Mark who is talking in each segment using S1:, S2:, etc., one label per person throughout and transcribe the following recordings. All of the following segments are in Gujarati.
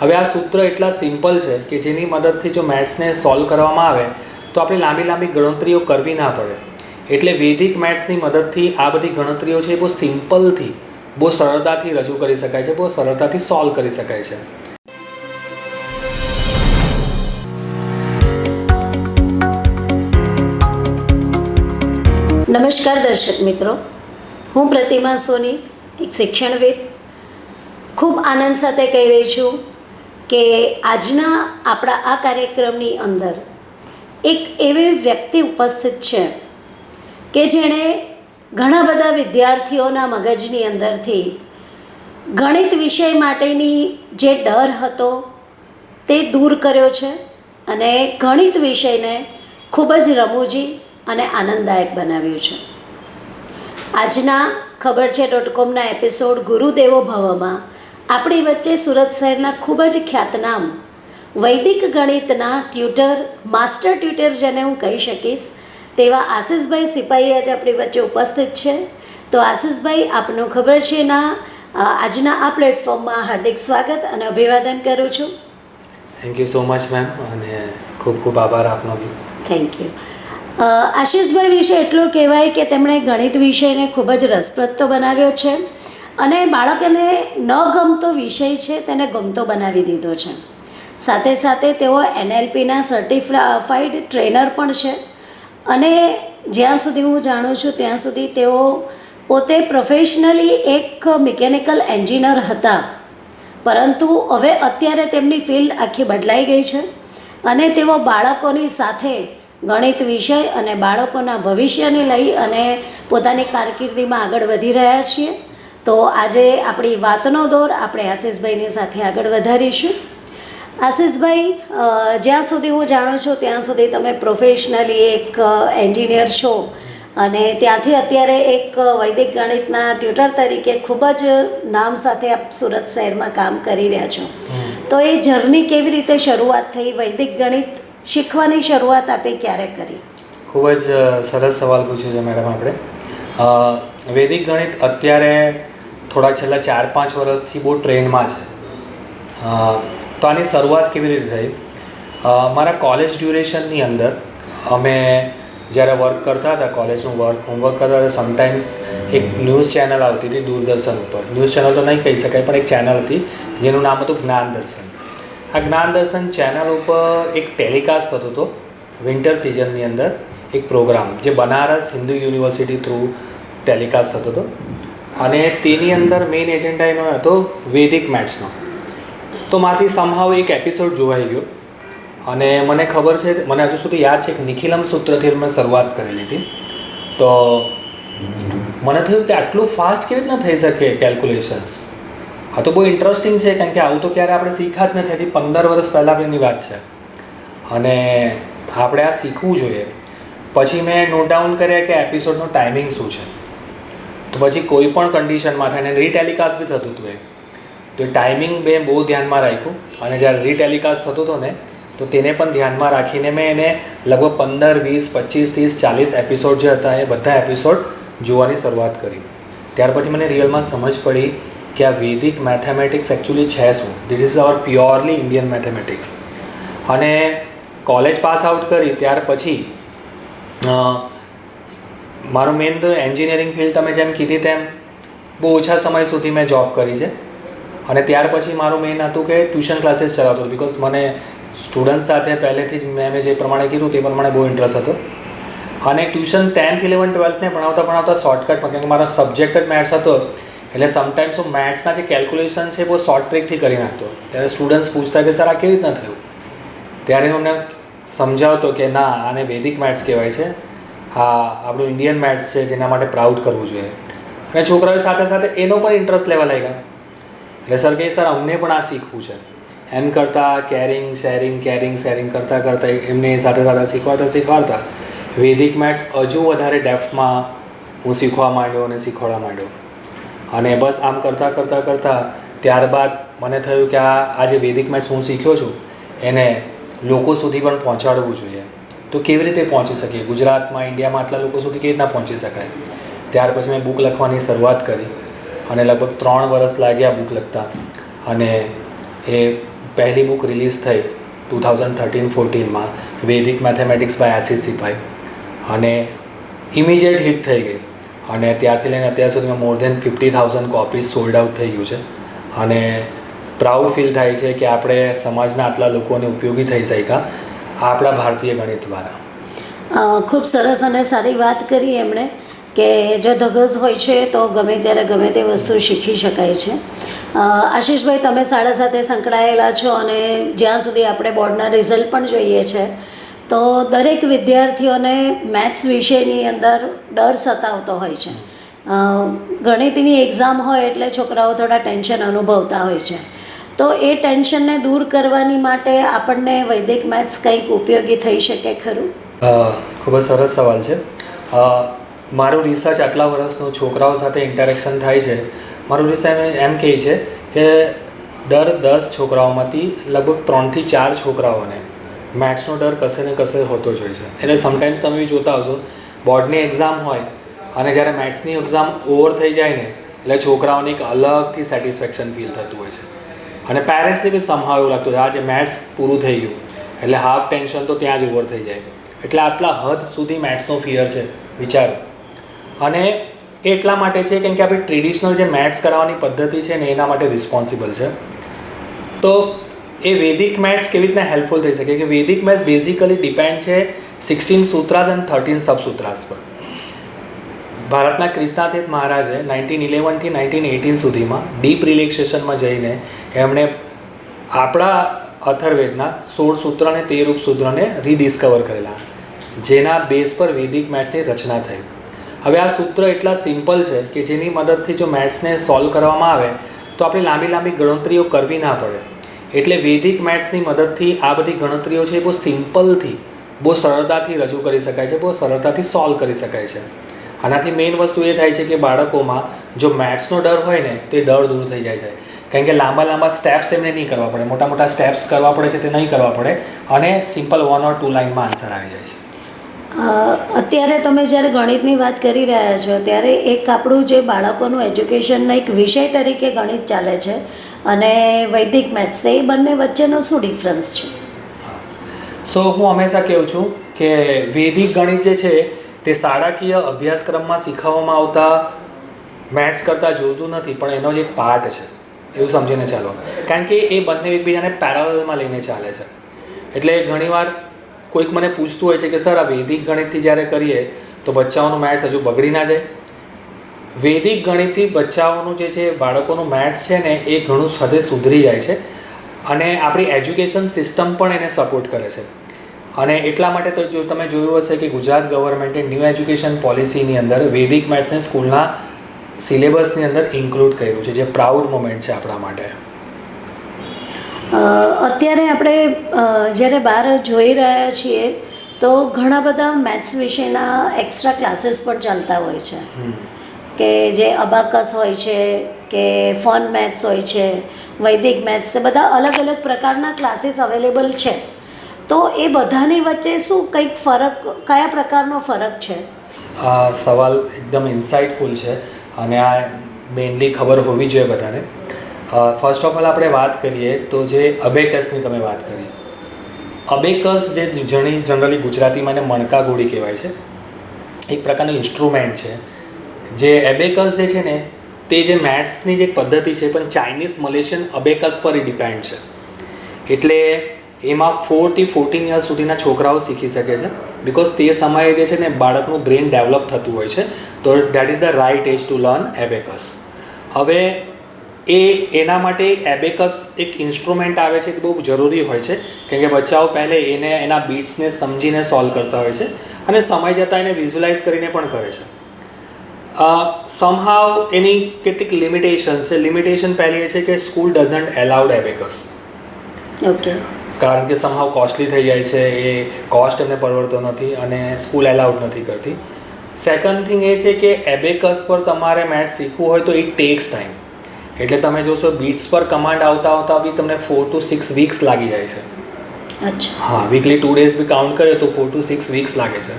S1: હવે આ સૂત્ર એટલા સિમ્પલ છે કે જેની મદદથી જો મેથ્સને સોલ્વ કરવામાં આવે તો આપણે લાંબી લાંબી ગણતરીઓ કરવી ના પડે. એટલે વૈદિક મેથ્સની મદદથી આ બધી ગણતરીઓ છે એ બહુ સિમ્પલથી, બહુ સરળતાથી રજૂ કરી શકાય છે, બહુ સરળતાથી સોલ્વ કરી શકાય છે.
S2: નમસ્કાર દર્શક મિત્રો, હું પ્રતિમા સોની, એક શિક્ષણવિદ. ખૂબ આનંદ સાથે કહી રહી છું કે આજના આપણા આ કાર્યક્રમની અંદર એક એવી વ્યક્તિ ઉપસ્થિત છે કે જેણે ઘણા બધા વિદ્યાર્થીઓના મગજની અંદરથી ગણિત વિષય માટેની જે ડર હતો તે દૂર કર્યો છે અને ગણિત વિષયને ખૂબ જ રમૂજી અને આનંદદાયક બનાવ્યું છે. આજના ખબર છે .comના એપિસોડ ગુરુદેવો ભવમાં આપણી વચ્ચે સુરત શહેરના ખૂબ જ ખ્યાતનામ વૈદિક ગણિતના ટ્યુટર, માસ્ટર ટ્યુટર જેને હું કહી શકીશ તેવા આશિષભાઈ સિપાહી આજે આપણી વચ્ચે ઉપસ્થિત છે. તો આશિષભાઈ, આપનું ખબર છે ના આજના આ પ્લેટફોર્મમાં હાર્દિક સ્વાગત અને અભિવાદન કરું છું.
S1: Thank you so much ma'am, અને ખૂબ ખૂબ આભાર આપનો બી.
S2: Thank you. આશિષભાઈ વિશે એટલું કહેવાય કે તેમણે ગણિત વિષયને ખૂબ જ રસપ્રદ તો બનાવ્યો છે અને બાળકોને ન ગમતો વિષય છે તેને ગમતો બનાવી દીધો છે. સાથે સાથે તેઓ NLPના સર્ટિફાઈડ ટ્રેનર પણ છે અને જ્યાં સુધી હું જાણું છું ત્યાં સુધી તેઓ પોતે પ્રોફેશનલી એક મિકેનિકલ એન્જિનિયર હતા, પરંતુ હવે અત્યારે તેમની ફિલ્ડ આખી બદલાઈ ગઈ છે અને તેઓ બાળકોની સાથે ગણિત વિષય અને બાળકોના ભવિષ્યને લઈ અને પોતાની કારકિર્દીમાં આગળ વધી રહ્યા છીએ. તો આજે આપણી વાતનો દોર આપણે આશિષભાઈની સાથે આગળ વધારીશું. આશિષભાઈ, જ્યાં સુધી હું જાણું છું ત્યાં સુધી તમે પ્રોફેશનલી એક એન્જિનિયર છો અને ત્યાંથી અત્યારે એક વૈદિક ગણિતના ટ્યુટર તરીકે ખૂબ જ નામ સાથે આપ સુરત શહેરમાં કામ કરી રહ્યા છો. તો એ જર્ની કેવી રીતે શરૂઆત થઈ? વૈદિક ગણિત શીખવાની શરૂઆત આપે ક્યારે કરી?
S1: ખૂબ જ સરસ સવાલ પૂછ્યો છે મેડમ. આપણે વૈદિક ગણિત અત્યારે થોડા છેલ્લા 4-5 વર્ષથી બહુ ટ્રેન્ડમાં છે. તો આની શરૂઆત કેવી રીતે થઈ? મારા કોલેજ ડ્યુરેશનની અંદર અમે જ્યારે વર્ક કરતા હતા, કોલેજનું હોમવર્ક કરતા હતા, સમટાઈમ્સ એક ન્યૂઝ ચેનલ આવતી હતી દૂરદર્શન ઉપર. ન્યૂઝ ચેનલ તો નહીં કહી શકાય, પણ એક ચેનલ હતી જેનું નામ હતું જ્ઞાનદર્શન. આ જ્ઞાનદર્શન ચેનલ ઉપર એક ટેલિકાસ્ટ થતો હતો વિન્ટર સિઝનની અંદર, એક પ્રોગ્રામ જે Banaras Hindu university through telecast થતો હતો અને તેની અંદર મેઇન એજન્ડા એનો હતો વૈદિક મેથ્સનો. તો મારાથી સમહાવ એક એપિસોડ જોવાઈ ગયો અને મને ખબર છે, મને હજુ સુધી યાદ છે કે નિખિલમ સૂત્રથી મેં શરૂઆત કરેલી હતી. તો મને થયું કે આટલું ફાસ્ટ કેવી રીતના થઈ શકે કેલ્ક્યુલેશન્સ. હા, તો બહુ ઇન્ટરેસ્ટિંગ છે કારણ કે આવું તો ક્યારે આપણે શીખ્યા જ નથી. 15 વર્ષ પહેલાંની વાત છે અને આપણે આ શીખવું જોઈએ. પછી મેં નોટ ડાઉન કર્યા કે એપિસોડનો ટાઈમિંગ શું છે. તો પછી કોઈ પણ કન્ડિશનમાં થાય, અને રીટેલિકાસ્ટ બી થતું હતું તો એ ટાઈમિંગ મેં બહુ ધ્યાનમાં રાખ્યું અને જ્યારે રીટેલિકાસ્ટ થતો હતો ને તો તેને પણ ધ્યાનમાં રાખીને મેં એને લગભગ 15, 20, 25, 30, 40 એપિસોડ જે હતા એ બધા એપિસોડ જોવાની શરૂઆત કરી. ત્યાર પછી મને રિયલમાં સમજ પડી કે આ વૈદિક મેથેમેટિક્સ એકચ્યુઅલી છે શું. This is our purely Indian mathematics. અને કોલેજ પાસ આઉટ કરી ત્યાર પછી મારું મેઇન તો એન્જિનિયરિંગ ફિલ્ડ, તમે જેમ કીધી તેમ બહુ ઓછા સમય સુધી મેં જોબ કરી છે અને ત્યાર પછી મારું મેઇન હતું કે ટ્યુશન ક્લાસીસ ચલાવતો હતો. બિકોઝ મને સ્ટુડન્ટ સાથે પહેલેથી જ મેં જે પ્રમાણે કીધું તે પ્રમાણે બહુ ઇન્ટરેસ્ટ હતો અને ટ્યુશન 10th, 11th, 12thને ભણાવતા શોર્ટકટમાં, કેમ કે મારો સબ્જેક્ટ જ મેથ્સ હતો એટલે સમટાઈમ્સ હું મેથ્સના જે કેલ્ક્યુલેશન છે બહુ શોર્ટ ટ્રીકથી કરી નાખતો. ત્યારે સ્ટુડન્ટ્સ પૂછતા કે સર આ કેવી રીતના થયું? ત્યારે હું એમને સમજાવતો કે ના, આને વૈદિક મેથ્સ કહેવાય છે, હા આપણું ઇન્ડિયન મેથ્સ છે જેના માટે પ્રાઉડ કરવું જોઈએ. અને છોકરાઓ સાથે સાથે એનો પણ ઇન્ટરેસ્ટ લેવા લાગ્યા. એટલે સર કહે સર અમને પણ આ શીખવું છે. એમ કરતાં કેરિંગ શેરિંગ કરતાં એમને સાથે શીખવાડતા વૈદિક મેથ્સ હજુ વધારે ડેપ્થમાં હું શીખવા માંડ્યો અને શીખવાડવા માંડ્યો. અને બસ આમ કરતાં ત્યારબાદ મને થયું કે આ જે વૈદિક મેથ્સ હું શીખ્યો છું એને લોકો સુધી પણ પહોંચાડવું જોઈએ. તો કેવી રીતે પહોંચી શકીએ? ગુજરાતમાં, ઇન્ડિયામાં આટલા લોકો સુધી કેવી રીતના પહોંચી શકાય? ત્યાર પછી મેં બુક લખવાની શરૂઆત કરી અને લગભગ 3 વર્ષ લાગ્યા બુક લખતા અને એ પહેલી બુક રિલીઝ થઈ 2013-14માં વૈદિક મેથેમેટિક્સ બાય આશિષભાઈ, અને ઇમિડિયેટ હિટ થઈ ગઈ, અને ત્યારથી લઈને અત્યાર સુધીમાં મોર દેન 50,000 કોપીઝ સોલ્ડ આઉટ થઈ ગયું છે. અને પ્રાઉડ ફીલ થાય છે કે આપણે સમાજના આટલા લોકોને ઉપયોગી થઈ શક્યા આપણા ભારતીય ગણિત દ્વારા.
S2: ખૂબ સરસ અને સારી વાત કરી એમણે કે જો ધગસ હોય છે તો ગમે ત્યારે ગમે તે વસ્તુ શીખી શકાય છે. આશીષભાઈ, તમે શાળા સાથે સંકળાયેલા છો અને જ્યાં સુધી આપણે બોર્ડના રિઝલ્ટ પણ જોઈએ છે તો દરેક વિદ્યાર્થીઓને મેથ્સ વિષયની અંદર ડર સતાવતો હોય છે. ગણિતની એક્ઝામ હોય એટલે છોકરાઓ થોડા ટેન્શન અનુભવતા હોય છે. તો એ ટેન્શનને દૂર કરવાની માટે આપણને વૈદિક મેથ્સ કંઈક ઉપયોગી થઈ શકે ખરું?
S1: ખૂબ જ સરસ સવાલ છે. મારું રિસર્ચ આટલા વર્ષનું છોકરાઓ સાથે ઇન્ટરેક્શન થાય છે. મારું રિસર્ચ એમ કહે છે કે દર 10 છોકરાઓમાંથી લગભગ 3 થી 4 છોકરાઓને મેથ્સનો ડર કશે ને કશે હોતો જ હોય છે. એટલે સમટાઈમ્સ તમે બી જોતા હશો, બોર્ડની એક્ઝામ હોય અને જ્યારે મેથ્સની એક્ઝામ ઓવર થઈ જાય ને એટલે છોકરાઓને એક અલગથી સેટિસ્ફેક્શન ફીલ થતું હોય છે, અને પેરેન્ટ્સને બી સમહાવ એવું લાગતું હોય આજે મેથ્સ પૂરું થઈ ગયું એટલે હાફ ટેન્શન તો ત્યાં જ ઓવર થઈ જાય. એટલે આટલા હદ સુધી મેથ્સનો ફિયર છે, વિચારો. અને એ એટલા માટે છે કેમ કે આપણી ટ્રેડિશનલ જે મેથ્સ કરાવવાની પદ્ધતિ છે ને એના માટે રિસ્પોન્સિબલ છે. તો એ વૈદિક મેથ્સ કેવી રીતના હેલ્પફુલ થઈ શકે કે વૈદિક મેથ્સ બેઝિકલી ડિપેન્ડ છે 16 સૂત્રાસ અને 13 સબસૂત્રાસ પર. ભારતના ક્રિષ્નાતીત મહારાજે 1911 થી 1918 સુધીમાં ડીપ રિલેક્સેશનમાં જઈને એમણે આપણા અથર્વવેદના 16 સૂત્ર અને 13 ઉપસૂત્રને રીડિસ્કવર કરેલા, જેના બેઝ પર વૈદિક મેથ્સની રચના થઈ. હવે આ સૂત્ર એટલા સિમ્પલ છે કે જેની મદદથી જો મેથ્સને સોલ્વ કરવામાં આવે તો આપણે લાંબી લાંબી ગણતરીઓ કરવી ના પડે. એટલે વૈદિક મેથ્સની મદદથી આ બધી ગણતરીઓ છે એ બહુ સિમ્પલથી, બહુ સરળતાથી રજૂ કરી શકાય છે, બહુ સરળતાથી સોલ્વ કરી શકાય છે. આનાથી મેઇન વસ્તુ એ થાય છે કે બાળકોમાં જો મેથ્સનો ડર હોય ને તો એ ડર દૂર થઈ જાય છે. કારણ કે લાંબા લાંબા સ્ટેપ્સ એમને નહીં કરવા પડે, મોટા મોટા સ્ટેપ્સ કરવા પડે છે તે નહીં કરવા પડે, અને સિમ્પલ 1 or 2 લાઇનમાં આન્સર આવી જાય છે.
S2: અત્યારે તમે જ્યારે ગણિતની વાત કરી રહ્યા છો ત્યારે એક આપણું જે બાળકોનું એજ્યુકેશનનો એક વિષય તરીકે ગણિત ચાલે છે અને વૈદિક મેથ્સ, એ બંને વચ્ચેનો શું ડિફરન્સ છે?
S1: સો હું હંમેશા કહું છું કે વૈદિક ગણિત જે છે તે શાળાકીય અભ્યાસક્રમમાં શીખવવામાં આવતા મેથ્સ કરતાં જોતું નથી, પણ એનો જ એક પાર્ટ છે એવું સમજીને ચાલો. કારણ કે એ બંને એકબીજાને પેરેલલમાં લઈને ચાલે છે. એટલે ઘણીવાર કોઈક મને પૂછતું હોય છે કે સર આ વૈદિક ગણિતથી જ્યારે કરીએ તો બચ્ચાઓનું મેથ્સ હજુ બગડી ના જાય? વૈદિક ગણિતથી બચ્ચાઓનું જે છે બાળકોનું મેથ્સ છે ને એ ઘણું હદે સુધરી જાય છે, અને આપણી એજ્યુકેશન સિસ્ટમ પણ એને સપોર્ટ કરે છે. અને એટલા માટે તો જો તમે જોયું હશે કે ગુજરાત ગવર્મેન્ટે ન્યૂ એજ્યુકેશન પોલિસીની અંદર વૈદિક મેથ્સને સ્કૂલના સિલેબસની અંદર ઇન્ક્લુડ કર્યું છે, જે પ્રાઉડ મોમેન્ટ છે આપણા માટે.
S2: અત્યારે આપણે જ્યારે બહાર જોઈ રહ્યા છીએ તો ઘણા બધા મેથ્સ વિષયના એક્સ્ટ્રા ક્લાસીસ પણ ચાલતા હોય છે, કે જે અબાકસ હોય છે કે ફન મેથ્સ હોય છે, વૈદિક મેથ્સ, એ બધા અલગ અલગ પ્રકારના ક્લાસીસ અવેલેબલ છે. તો એ બધાની વચ્ચે શું કંઈક ફરક, કયા પ્રકારનો ફરક છે?
S1: આ સવાલ એકદમ ઇન્સાઇટફુલ છે અને આ મેઇનલી ખબર હોવી જોઈએ બધાને. ફર્સ્ટ ઓફ ઓલ આપણે વાત કરીએ તો જે અબેકસની તમે વાત કરી, અબેકસ જે જનરલી ગુજરાતીમાં એને મણકા ગોળી કહેવાય છે, એક પ્રકારનું ઇન્સ્ટ્રુમેન્ટ છે. જે એબેકસ જે છે ને તે જે મેથ્સની જે પદ્ધતિ છે પણ ચાઇનીઝ મલેશિયન અબેકસ પર એ ડિપેન્ડ છે. એટલે એમાં 4 થી 14 યર્સ સુધીના છોકરાઓ શીખી શકે છે, બિકોઝ તે સમયે જે છે ને બાળકનું બ્રેન ડેવલપ થતું હોય છે, તો that is the right age to learn abacus. હવે એના માટે એબેકસ એક ઇન્સ્ટ્રુમેન્ટ આવે છે, તે બહુ જરૂરી હોય છે, કેમ કે બચ્ચાઓ પહેલે એને એના બીટ્સને સમજીને સોલ્વ કરતા હોય છે, અને સમય જતાં એને વિઝ્યુલાઇઝ કરીને પણ કરે છે. સમહાવ એની કેટલીક લિમિટેશન છે. લિમિટેશન પહેલી એ છે કે school doesn't allowed abacus.
S2: Okay.
S1: કારણ કે સમહાવ કોસ્ટલી થઈ જાય છે, એ કોસ્ટ એમને પરવડતો નથી અને સ્કૂલ એલાઉડ નથી કરતી. સેકન્ડ થિંગ એ છે કે એબેકસ પર તમારે મેથ્સ શીખવું હોય તો ઇટ ટેક્સ ટાઈમ. એટલે તમે જોશો બીટ્સ પર કમાન્ડ આવતા બી તમને 4 to 6 વીક્સ લાગી જાય છે.
S2: અચ્છા.
S1: હા, વીકલી 2 days બી કાઉન્ટ કરીએ તો 4 to 6 વીક્સ લાગે છે.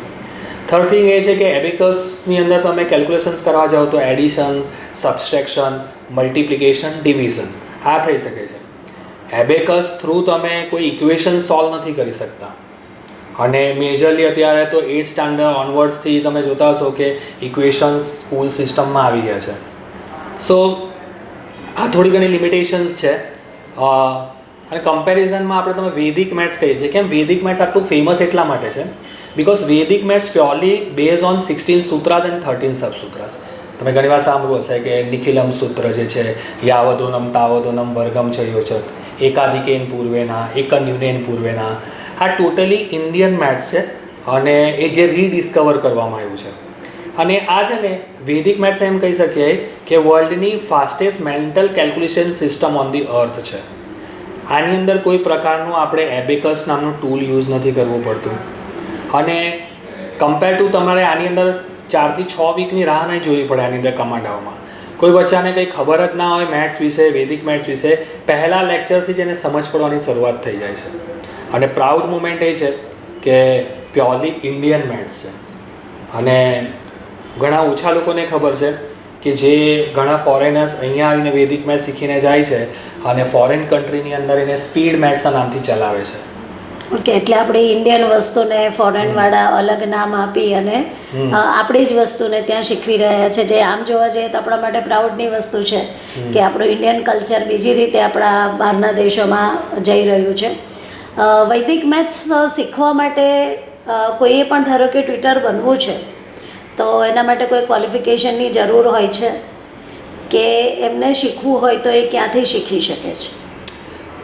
S1: થર્ડ થિંગ એ છે કે એબેકસની અંદર તમે કેલ્ક્યુલેશન્સ કરવા જાઓ તો એડિશન, સબસ્ટ્રેક્શન, મલ્ટિપ્લિકેશન, ડિવિઝન આ થઈ શકે છે. એબેકસ થ્રુ તમે કોઈ ઇક્વેશન સોલ્વ નથી કરી શકતા. અને મેજરલી અત્યારે તો 8th સ્ટાન્ડર્ડ ઓનવર્ડ્સથી તમે જોતા હશો કે ઇક્વેશન્સ સ્કૂલ સિસ્ટમમાં આવી ગયા છે. સો આ થોડી ઘણી લિમિટેશન્સ છે. અને કમ્પેરિઝનમાં આપણે તમે વૈદિક મેથ્સ કહીએ છીએ. કેમ વૈદિક મેથ્સ આટલું ફેમસ એટલા માટે છે because Vedic maths purely base on 16 sutras and 13 subsutras. તમે ઘણીવાર સાંભળ્યું હશે કે નિખિલમ સૂત્ર જે છે, યાવદોનમ તાવદોનમ વર્ગમ ચ યોચત, એકાધિકેન પૂર્વેના, એકન્યુનેન પૂર્વેના, આ ટોટલી ઇન્ડિયન મેથ્સ છે અને એ જે રીડિસ્કવર કરવામાં આવ્યું છે. અને આ છે ને વૈદિક મેથ્સ એમ કહી શકીએ કે વર્લ્ડની fastest mental calculation system on the earth છે. આની અંદર કોઈ પ્રકારનું આપણે એબેકસ નામનું ટૂલ યુઝ નથી કરવું પડતું. અને કમ્પેર ટુ તમારે આની અંદર 4 થી 6 વીકની રાહ નહીં જોવી પડે આની અંદર કમાન્ડાઓમાં. કોઈ બચ્ચાને કંઈ ખબર જ ના હોય મેથ્સ વિશે, વૈદિક મેથ્સ વિશે, પહેલા લેક્ચરથી જ એને સમજ પડવાની શરૂઆત થઈ જાય છે. અને પ્રાઉડ મુમેન્ટ એ છે કે પ્યોરલી ઇન્ડિયન મેથ્સ છે. અને ઘણા ઓછા લોકોને ખબર છે કે જે ઘણા ફોરેનર્સ અહીંયા આવીને વૈદિક મેથ્સ શીખીને જાય છે અને ફોરેન કન્ટ્રીની અંદર એને સ્પીડ મેથ્સના નામથી ચલાવે છે.
S2: ઓકે, એટલે આપણે ઇન્ડિયન વસ્તુને ફોરેનવાળા અલગ નામ આપી અને આપણી જ વસ્તુને ત્યાં શીખવી રહ્યા છે, જે આમ જોવા જઈએ તો આપણા માટે પ્રાઉડની વસ્તુ છે કે આપણું ઇન્ડિયન કલ્ચર બીજી રીતે આપણા બહારના દેશોમાં જઈ રહ્યું છે. વૈદિક મેથ્સ શીખવા માટે કોઈએ પણ ધારો કે ટ્વિટર બનવું છે તો એના માટે કોઈ ક્વોલિફિકેશનની જરૂર હોય છે કે એમને શીખવું હોય તો એ ક્યાંથી શીખી શકે છે?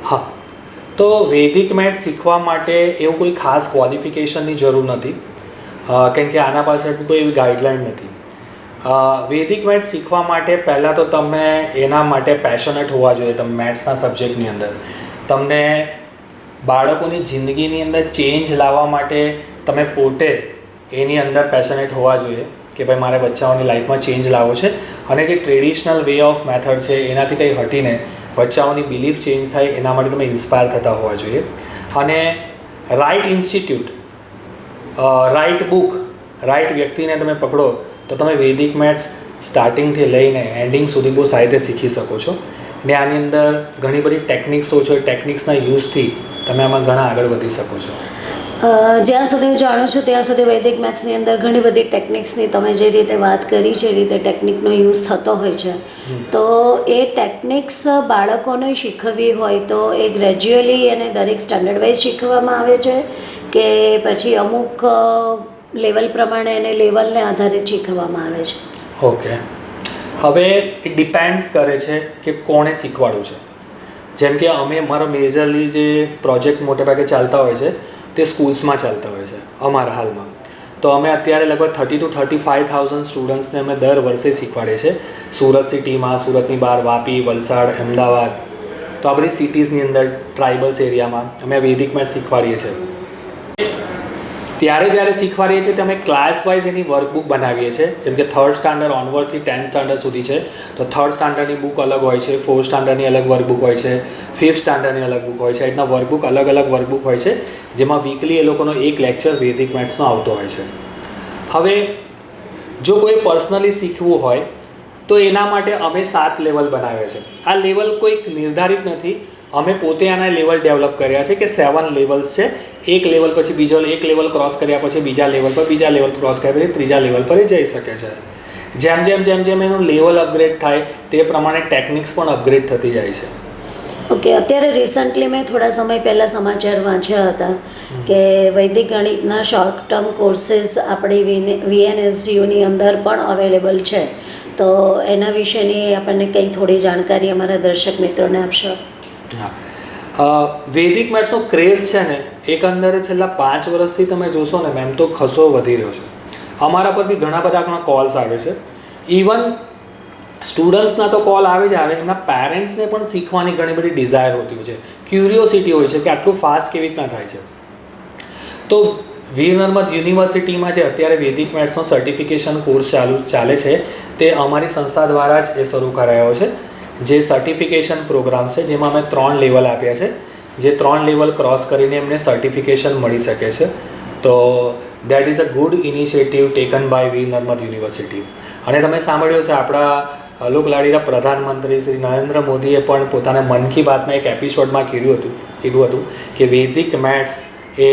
S1: હા, તો વૈદિક મેથ્સ શીખવા માટે એવું કોઈ ખાસ ક્વોલિફિકેશનની જરૂર નથી, કેમ કે આના પાછળ કોઈ એવી ગાઈડલાઈન નથી. વૈદિક મેથ્સ શીખવા માટે પહેલાં તો તમે એના માટે પેશનેટ હોવા જોઈએ. તમે મેથ્સના સબ્જેક્ટની અંદર તમને બાળકોની જિંદગીની અંદર ચેન્જ લાવવા માટે તમે પોતે એની અંદર પેશનેટ હોવા જોઈએ કે ભાઈ મારે બચ્ચાઓની લાઈફમાં ચેન્જ લાવવો છે અને જે ટ્રેડિશનલ વે ઓફ મેથડ છે એનાથી કંઈ હટીને બચ્ચાઓની બિલીફ ચેન્જ થાય એના માટે તમે ઇન્સ્પાયર થતા હોવા જોઈએ. અને right institute, right book, right વ્યક્તિને તમે પકડો તો તમે વૈદિક મેથ્સ સ્ટાર્ટિંગથી લઈને એન્ડિંગ સુધી બહુ સારી રીતે શીખી શકો છો. ને આની અંદર ઘણી બધી ટેકનિક્સો છે, ટેકનિક્સના યુઝથી તમે આમાં ઘણા આગળ વધી શકો છો.
S2: જ્યાં સુધી હું જાણું છું ત્યાં સુધી વૈદિક મેથ્સની અંદર ઘણી બધી ટેકનિક્સની તમે જે રીતે વાત કરી છે એ રીતે ટેકનિકનો યુઝ થતો હોય છે. તો એ ટેકનિક્સ બાળકોને શીખવવી હોય તો એ ગ્રેજ્યુઅલી અને દરેક સ્ટાન્ડર્ડ વાઇઝ શીખવવામાં આવે છે કે પછી અમુક લેવલ પ્રમાણે એને લેવલને આધારે શીખવવામાં આવે છે?
S1: ઓકે, હવે એ ડિપેન્ડ્સ કરે છે કે કોણે શીખવાડ્યું છે. જેમ કે અમે અમારા મેજરલી જે પ્રોજેક્ટ મોટે ભાગે ચાલતા હોય છે તે સ્કૂલ્સમાં ચાલતા હોય છે અમારા હાલમાં. તો અમે અત્યારે લગભગ 30,000 to 35,000 સ્ટુડન્ટ્સને અમે દર વર્ષે શીખવાડીએ છીએ. સુરત સિટીમાં, સુરતની બહાર વાપી, વલસાડ, અમદાવાદ, તો આ બધી સિટીઝની અંદર ટ્રાઇબલ્સ એરિયામાં અમે વૈદિક મેથ્સ શીખવાડીએ છીએ. ત્યારે જ્યારે શીખવાડીએ છીએ તો અમે ક્લાસ વાઇઝ એની વર્કબુક બનાવીએ છીએ. જેમ કે 3rd સ્ટાન્ડર્ડ ઓનવર્ડથી 10th સ્ટાન્ડર્ડ સુધી છે તો 3rd સ્ટાન્ડર્ડની બુક અલગ હોય છે, 4th સ્ટાન્ડર્ડની અલગ વર્કબુક હોય છે, 5th સ્ટાન્ડર્ડની અલગ બુક હોય છે. એટલા વર્કબુક અલગ અલગ વર્કબુક હોય છે જેમાં વીકલી એ લોકોનો એક લેક્ચર વૈદિક મેથ્સનો આવતો હોય છે. હવે જો કોઈ પર્સનલી શીખવું હોય તો એના માટે અમે 7 લેવલ બનાવ્યા છે. આ લેવલ કોઈક નિર્ધારિત નથી, અમે પોતે આના લેવલ ડેવલપ કર્યા છે કે 7 લેવલ્સ છે. એક લેવલ પછી બીજો, એક લેવલ ક્રોસ કર્યા પછી બીજા લેવલ પર, બીજા લેવલ ક્રોસ કર્યા પછી ત્રીજા લેવલ પર એ જઈ શકે છે. જેમ જેમ જેમ જેમ એનું લેવલ અપગ્રેડ થાય તે પ્રમાણે ટેકનિક્સ પણ અપગ્રેડ થતી જાય છે.
S2: ઓકે, અત્યારે રિસન્ટલી મેં થોડા સમય પહેલાં સમાચાર વાંચ્યા હતા કે વૈદિક ગણિતના શોર્ટ ટર્મ કોર્सेस આપણી VNSGUની અંદર પણ અવેલેબલ છે. તો એના વિશેની આપણને કંઈ થોડી જાણકારી અમારા દર્શક મિત્રોને આપશો?
S1: હા, વૈદિક મેથ્સનો ક્રેઝ છે ને એકંદરે છેલ્લા 5 વર્ષથી તમે જોશો ને મેમ તો ખસો વધી રહ્યો છે. અમારા પર બી ઘણા બધા કોલ્સ આવે છે. ઇવન સ્ટુડન્ટ્સના તો કોલ આવે જ આવે, એમના પેરેન્ટ્સને પણ શીખવાની ઘણી બધી ડિઝાયર હોતી હોય છે, ક્યુરિયોસિટી હોય છે કે આટલું ફાસ્ટ કેવી રીતના થાય છે. તો વીર નર્મદ યુનિવર્સિટીમાં જે અત્યારે વૈદિક મેથ્સનો સર્ટિફિકેશન કોર્સ ચાલે છે તે અમારી સંસ્થા દ્વારા જ એ શરૂ કરાયો છે. જે સર્ટિફિકેશન પ્રોગ્રામ છે જેમાં અમે 3 લેવલ આપ્યા છે, જે 3 લેવલ ક્રોસ કરીને એમને સર્ટિફિકેશન મળી શકે છે. તો that is a good initiative taken by Veer Narmad university. અને તમે સાંભળ્યું છે આપણા લોકલાડીના પ્રધાનમંત્રી શ્રી નરેન્દ્ર મોદીએ પણ પોતાના મન કી બાતના એક એપિસોડમાં કીધું હતું કે વૈદિક મેથ્સ એ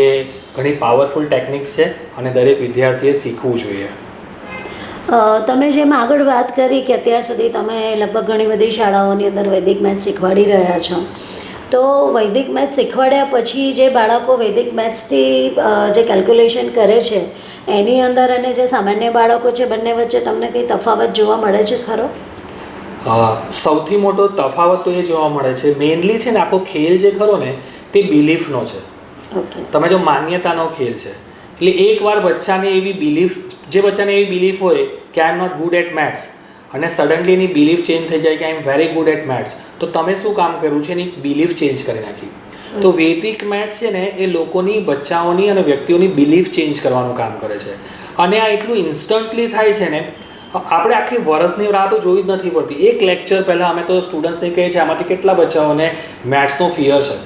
S1: ઘણી પાવરફુલ ટેકનિક્સ છે અને દરેક વિદ્યાર્થીએ શીખવું જોઈએ.
S2: તમે જેમ આગળ વાત કરી કે અત્યાર સુધી તમે લગભગ ઘણી બધી શાળાઓની અંદર વૈદિક મેથ્સ શીખવાડી રહ્યા છો, તો વૈદિક મેથ્સ શીખવાડ્યા પછી જે બાળકો વૈદિક મેથ્સથી જે કેલ્ક્યુલેશન કરે છે એની અંદર અને જે સામાન્ય બાળકો છે બંને વચ્ચે તમને કંઈ તફાવત જોવા મળે છે ખરો?
S1: સૌથી મોટો તફાવત તો એ જોવા મળે છે, મેઇનલી છે ને આખો ખેલ જે ખરો ને તે બિલીફનો છે.
S2: ઓકે.
S1: તમે જો માન્યતાનો ખેલ છે એટલે એકવાર બચ્ચાને એવી બિલીફ હોય કે I am not good at maths અને સડનલી એની બિલીફ ચેન્જ થઈ જાય કે I am very good at maths, તો તમે શું કામ કર્યું છે એની બિલીફ ચેન્જ કરી નાખી. તો વૈદિક મેથ્સ છે ને એ લોકોની, બચ્ચાઓની અને વ્યક્તિઓની બિલીફ ચેન્જ કરવાનું કામ કરે છે. અને આ એટલું ઇન્સ્ટન્ટલી થાય છે ને, આપણે આખી વર્ષની રાહ તો જોવી જ નથી પડતી. એક લેક્ચર પહેલાં અમે તો સ્ટુડન્ટ્સને કહીએ છીએ આમાંથી કેટલા બચ્ચાઓને મેથ્સનો ફિયર છે,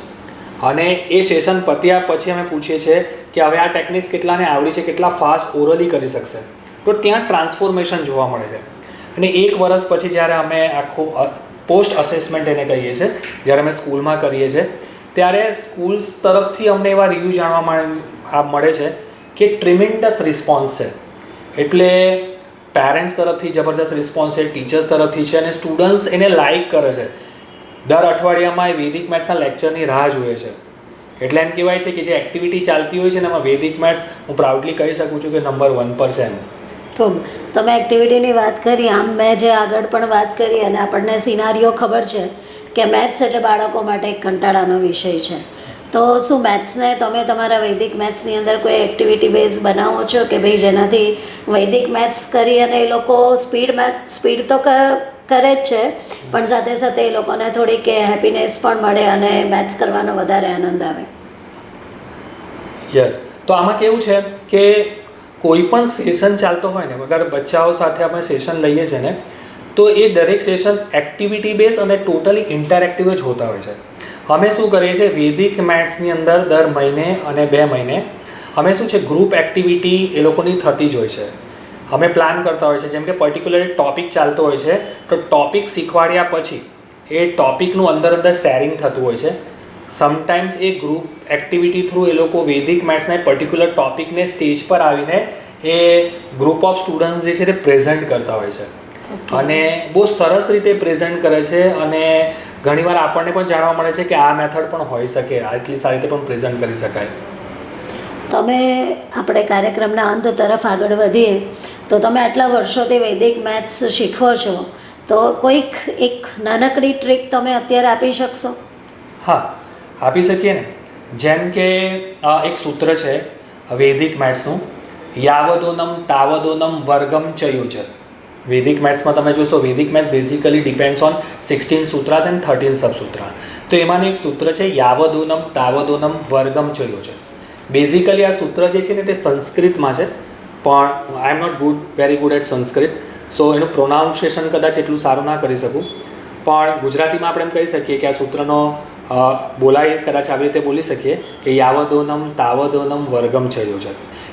S1: અને એ સેશન પત્યા પછી અમે પૂછીએ છીએ કે હવે આ ટેકનિક્સ કેટલાને આવડી છે, કેટલા ફાસ્ટ ઓરલી કરી શકશે. તો ત્યાં ટ્રાન્સફોર્મેશન જોવા મળે છે. અને એક વર્ષ પછી જ્યારે અમે આખું પોસ્ટ અસેસમેન્ટ એને કહીએ છીએ, જ્યારે અમે સ્કૂલમાં કરીએ છીએ ત્યારે સ્કૂલ્સ તરફથી અમને એવા રિવ્યૂ જાણવા મળે છે કે ટ્રિમેન્ડસ રિસ્પોન્સ છે. એટલે પેરેન્ટ્સ તરફથી જબરજસ્ત રિસ્પોન્સ છે, ટીચર્સ તરફથી છે, અને સ્ટુડન્ટ્સ એને લાઇક કરે છે. દર અઠવાડિયામાં એ વૈદિક મેથ્સના લેક્ચરની રાહ જોઈએ છે. એટલે એમ કહેવાય છે કે જે એક્ટિવિટી ચાલતી હોય છે ને એમાં વૈદિક મેથ્સ હું પ્રાઉડલી કહી શકું છું કે નંબર 1 પર છે.
S2: ખૂબ. તમે એક્ટિવિટીની વાત કરી, આમ મેં જે આગળ પણ વાત કરી અને આપણને સિનારીઓ ખબર છે કે મેથ્સ એટલે બાળકો માટે એક કંટાળાનો વિષય છે, તો શું મેથ્સને તમે તમારા વૈદિક મેથ્સની અંદર કોઈ એક્ટિવિટી બેઝ બનાવો છો કે ભાઈ જેનાથી વૈદિક મેથ્સ કરી અને એ લોકો સ્પીડ તો કરે જ છે પણ સાથે સાથે એ લોકોને થોડીક હેપીનેસ પણ મળે અને મેથ્સ કરવાનો વધારે આનંદ આવે?
S1: યસ. તો આમાં કેવું છે કે કોઈ પણ સેશન ચાલતો હોય ને, અગર બચ્ચાઓ સાથે આપણે સેશન લઈએ છીએ ને, તો એ દરેક સેશન એક્ટિવિટી બેઝ અને ટોટલી ઇન્ટરેક્ટિવ જ હોતા હોય છે. અમે શું કરીએ છીએ વૈદિક મેથ્સની અંદર દર મહિને અને 2 મહિને અમે શું છે ગ્રુપ એક્ટિવિટી એ લોકોની થતી જ હોય છે. અમે પ્લાન કરતા હોય છે, જેમ કે પર્ટિક્યુલર ટોપિક ચાલતો હોય છે તો ટોપિક શીખવાડ્યા પછી એ ટોપિકનું અંદર શેરિંગ થતું હોય છે. સમટાઈમ્સ એ ગ્રુપ એક્ટિવિટી થ્રુ એ લોકો વૈદિક મેથ્સના પર્ટિક્યુલર ટોપિકને સ્ટેજ પર આવીને એ ગ્રુપ ઓફ સ્ટુડન્ટ્સ જે છે તે પ્રેઝન્ટ કરતા હોય છે. અને બહુ સરસ રીતે પ્રેઝન્ટ કરે છે, અને ઘણીવાર આપણને પણ જાણવા મળે છે કે આ મેથડ પણ હોઈ શકે, આટલી સારી રીતે પણ પ્રેઝન્ટ કરી શકાય.
S2: તમે આપણે કાર્યક્રમના અંત તરફ આગળ વધીએ તો તમે આટલા વર્ષોથી વૈદિક મેથ્સ શીખવો છો, તો કોઈક એક નાનકડી ટ્રીક તમે અત્યારે આપી શકશો?
S1: હા, આપી શકીએ ને. જેમ કે એક સૂત્ર છે વૈદિક મેથ્સનું, યાવદોનમ તાવદોનમ વર્ગમ ચયુજ. વૈદિક મેથ્સમાં તમે જોશો, Vedic maths basically depends on 16 sutras and 13 subsutra. તો એમાંનું એક સૂત્ર છે યાવદોનમ તાવદોનમ વર્ગમ ચયુજ. બેઝિકલી આ સૂત્ર જે છે ને તે સંસ્કૃતમાં છે, પણ I am not very good at Sanskrit, so એનું પ્રોનાઉન્સિએશન કદાચ એટલું સારું ના કરી શકું, પણ ગુજરાતીમાં આપણે એમ કહી શકીએ કે આ સૂત્રનો બોલાય કદાચ આવી રીતે બોલી શકીએ કે યાવદોનમ તાવદોનમ વર્ગમ ચયુજ.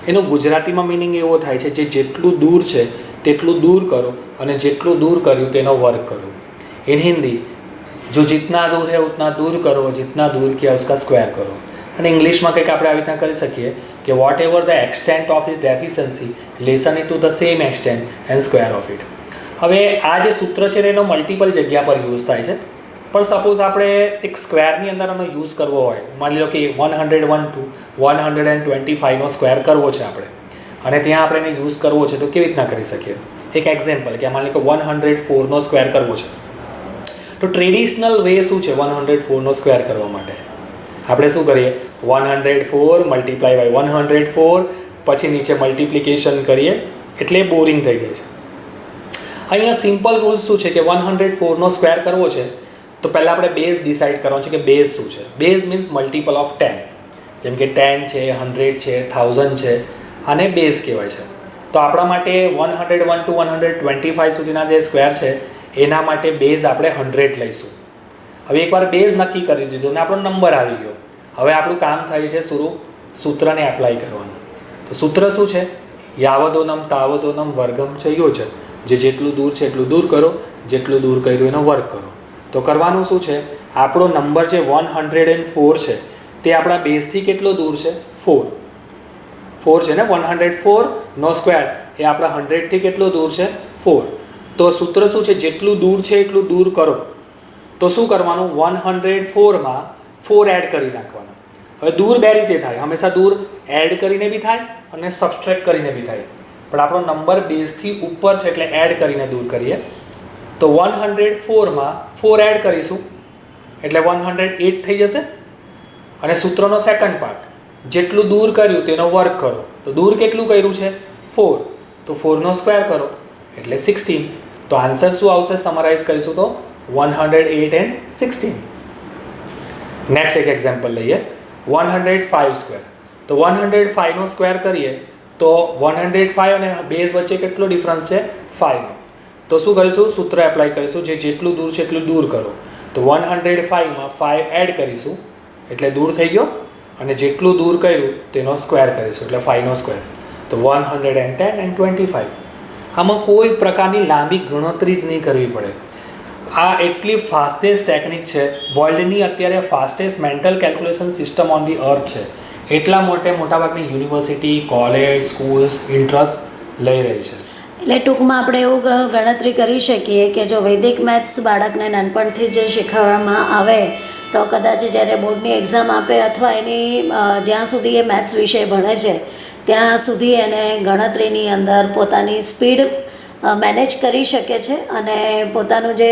S1: એનું ગુજરાતીમાં મિનિંગ એવો થાય છે જે જેટલું દૂર છે તેટલું દૂર કરો અને જેટલું દૂર કર્યું તેનો વર્ગ કરો. ઇન હિન્દી, જો जितना दूर है उतना दूर करो, जितना दूर किया उसका स्क्वायर करो. અને ઇંગ્લિશમાં કંઈક આપણે આવી રીતના કરી શકીએ કે whatever the extent of is deficiency lessen it to the same extent and square of it. હવે આ જે સૂત્ર છે એનો મલ્ટિપલ જગ્યા પર યુઝ થાય છે, પણ સપોઝ આપણે એક સ્ક્વેરની અંદર એનો યુઝ કરવો હોય, માની લો કે 101 to 125નો સ્ક્વેર કરવો છે આપણે, અને ત્યાં આપણે એને યુઝ કરવો છે, તો કેવી રીતના કરી શકીએ? એક એક્ઝામ્પલ કે માની લો કે 104નો સ્ક્વેર કરવો છે, તો ટ્રેડિશનલ વે શું છે 104નો સ્ક્વેર કરવા માટે? આપણે શું કરીએ, 104 મલ્ટીપ્લાય બાય 104, પછી નીચે મલ્ટિપ્લિકેશન કરીએ, એટલે બોરિંગ થઈ જાય છે. અહીંયા સિમ્પલ રૂલ્સ શું છે કે 104નો સ્ક્વેર કરવો છે તો પહેલાં આપણે બેઝ ડિસાઇડ કરવાનો છે કે બેઝ શું છે. બેઝ મીન્સ મલ્ટિપલ ઓફ 10, જેમ કે 10 છે, 100 છે, 1000 છે, આને બેઝ કહેવાય છે. તો આપણા માટે 101 to 125 સુધીના જે સ્ક્વેર છે એના માટે બેઝ આપણે 100 લઈશું. હવે એકવાર બેઝ નક્કી કરી દીધો અને આપણો નંબર આવી ગયો, હવે આપણું કામ થાય છે સૂત્રને એપ્લાય કરવાનું. તો સૂત્ર શું છે? યાવદોનમ તાવદોનમ વર્ગમ ચયુજ. જે જેટલું દૂર છે એટલું દૂર કરો જેટલું દૂર કર્યું એનો વર્ગ કરો. તો કરવાનું શું છે, આપણો નંબર જે 104 છે તે આપણા બેઝથી કેટલો દૂર છે, 4 છે ને. 104 સ્ક્વેર એ આપણા 100થી કેટલો દૂર છે, 4. તો સૂત્ર શું છે, જેટલું દૂર છે એટલું દૂર કરો. તો શું કરવાનું, 104માં 4 એડ કરી નાખવાનું. હવે દૂર બે રીતે થાય, હંમેશા દૂર એડ કરીને બી થાય અને સબસ્ટ્રેક્ટ કરીને બી થાય, પણ આપણો નંબર બેઝથી ઉપર છે એટલે એડ કરીને દૂર કરીએ. તો 104માં 4 એડ કરીશું એટલે 108 થઈ જશે. અને સૂત્રનો સેકન્ડ પાર્ટ, જેટલું દૂર કર્યું તેનો વર્ગ કરો. તો દૂર કેટલું કર્યું છે, 4, તો 4 સ્ક્વેર કરો એટલે 16. તો આન્સર શું આવશે, સમરાઇઝ કરીશું તો 108 and 16. નેક્સ્ટ એક એક્ઝામ્પલ લઈએ, 105 સ્ક્વેર. તો 105 સ્ક્વેર કરીએ તો 105 અને બેઝ વચ્ચે કેટલો ડિફરન્સ છે, 5. તો શું કરીશું, સૂત્ર એપ્લાય કરીશું, જે જેટલું દૂર છે એટલું દૂર કરો. તો 105માં 5 એડ કરીશું એટલે દૂર થઈ ગયો, અને જેટલું દૂર કર્યું તેનો સ્ક્વેર કરીશું એટલે 5 સ્ક્વેર. તો 110 and 25. આમાં કોઈ પ્રકારની લાંબી ગણતરી જ નહીં કરવી પડે. આ એટલી ફાસ્ટેસ્ટ ટેકનિક છે, વર્લ્ડની અત્યારે fastest mental calculation system on the earth છે. એટલા માટે મોટાભાગની યુનિવર્સિટી, કોલેજ, સ્કૂલ્સ ઇન્ટરેસ્ટ લઈ રહી છે.
S2: એટલે ટૂંકમાં આપણે એવું ગણતરી કરી શકીએ કે જો વૈદિક મેથ્સ બાળકને નાનપણથી જ શીખવવામાં આવે તો કદાચ જ્યારે બોર્ડની એક્ઝામ આપે અથવા એની જ્યાં સુધી એ મેથ્સ વિષય ભણે છે ત્યાં સુધી એને ગણતરીની અંદર પોતાની સ્પીડ મેનેજ કરી શકે છે અને પોતાનું જે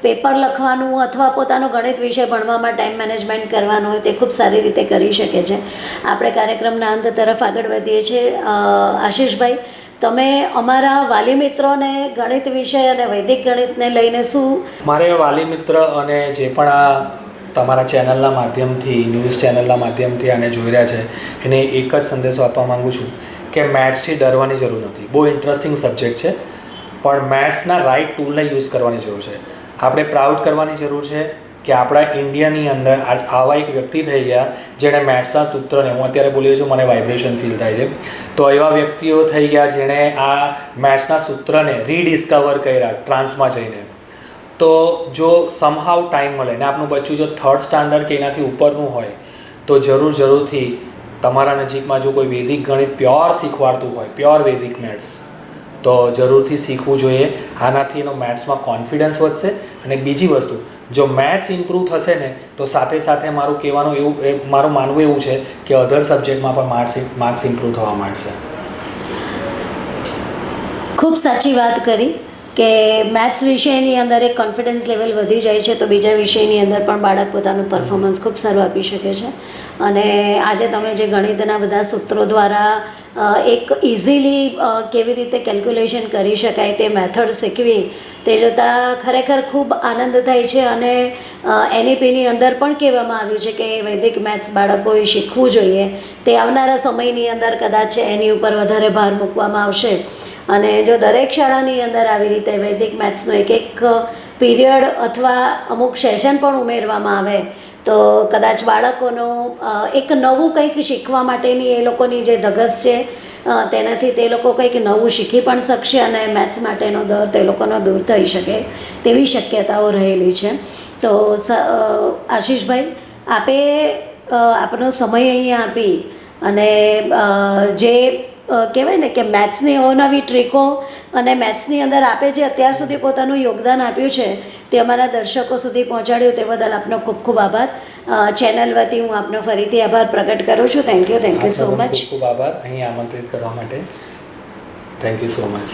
S2: પેપર લખવાનું અથવા પોતાનું ગણિત વિષય ભણવામાં ટાઈમ મેનેજમેન્ટ કરવાનું હોય તે ખૂબ સારી રીતે કરી શકે છે. આપણે કાર્યક્રમના અંત તરફ આગળ વધીએ છીએ. આશીષભાઈ, તમે અમારા વાલી મિત્રોને ગણિત વિષય અને વૈદિક ગણિતને લઈને શું,
S1: મારે વાલી મિત્ર અને જે પણ આ તમારા ચેનલના માધ્યમથી, ન્યૂઝ ચેનલના માધ્યમથી આને જોઈ રહ્યા છે, એને એક જ સંદેશો આપવા માગું છું કે મેથ્સથી ડરવાની જરૂર નથી. બહુ ઇન્ટરેસ્ટિંગ સબ્જેક્ટ છે, પણ મેથ્સના રાઇટ ટૂલને યુઝ કરવાની જરૂર છે. આપણે પ્રાઉડ કરવાની જરૂર છે કે આપણા ઇન્ડિયાની અંદર આવા એક વ્યક્તિ થઈ ગયા જેણે મેથ્સના સૂત્રને, હું અત્યારે બોલી છું મને વાઇબ્રેશન ફીલ થાય છે, તો એવા વ્યક્તિઓ થઈ ગયા જેણે આ મેથ્સના સૂત્રને રીડિસ્કવર કર્યા ટ્રાન્સમાં જઈને. તો જો સમહાવ ટાઈમ મળે ને આપણું બચ્ચું જો 3rd સ્ટાન્ડર્ડ કે એનાથી ઉપરનું હોય તો જરૂરથી તમારા નજીકમાં જો કોઈ વૈદિક ગણિત પ્યોર શીખવાડતું હોય, પ્યોર વૈદિક મેથ્સ, તો જરૂરથી શીખવું જોઈએ. આનાથી એનો મેથ્સમાં કોન્ફિડન્સ વધશે. અને બીજી વસ્તુ, જો મેથ્સ ઇમ્પ્રૂવ થશે ને તો સાથે સાથે મારું માનવું એવું છે કે અધર સબ્જેક્ટમાં પણ માર્ક્સ ઇમ્પ્રૂવ થવા માંડશે.
S2: ખૂબ સાચી વાત કરી કે મેથ્સ વિષયની અંદર એક કોન્ફિડન્સ લેવલ વધી જાય છે તો બીજા વિષયની અંદર પણ બાળક પોતાનું પરફોર્મન્સ ખૂબ સારું આપી શકે છે. અને આજે તમે જે ગણિતના બધા સૂત્રો દ્વારા એક ઇઝીલી કેવી રીતે કેલ્ક્યુલેશન કરી શકાય તે મેથડ શીખવી, તે જોતાં ખરેખર ખૂબ આનંદ થાય છે. અને NEPની અંદર પણ કહેવામાં આવ્યું છે કે વૈદિક મેથ્સ બાળકોએ શીખવું જોઈએ. તે આવનારા સમયની અંદર કદાચ એની ઉપર વધારે ભાર મૂકવામાં આવશે. અને જો દરેક શાળાની અંદર આવી રીતે વૈદિક મેથ્સનો એક પીરિયડ અથવા અમુક સેશન પણ ઉમેરવામાં આવે તો કદાચ બાળકોનો એક નવું કંઈક શીખવા માટેની એ લોકોની જે ધગશ છે તેનાથી તે લોકો કંઈક નવું શીખી પણ શકશે અને મેથ્સ માટેનો ડર તે લોકોનો દૂર થઈ શકે તેવી શક્યતાઓ રહેલી છે. તો આશીષભાઈ, આપે આપનો સમય અહીંયા આપી અને જે કહેવાય ને કે મેથ્સની અવનવી ટ્રીકો અને મેથ્સની અંદર આપે જે અત્યાર સુધી પોતાનું યોગદાન આપ્યું છે તે અમારા દર્શકો સુધી પહોંચાડ્યું તે બદલ આપનો ખૂબ ખૂબ આભાર. ચેનલ વતી હું આપનો ફરીથી આભાર પ્રગટ કરું છું. Thank you so much.
S1: ખૂબ આભાર અહીં આમંત્રિત કરવા માટે. Thank you so much.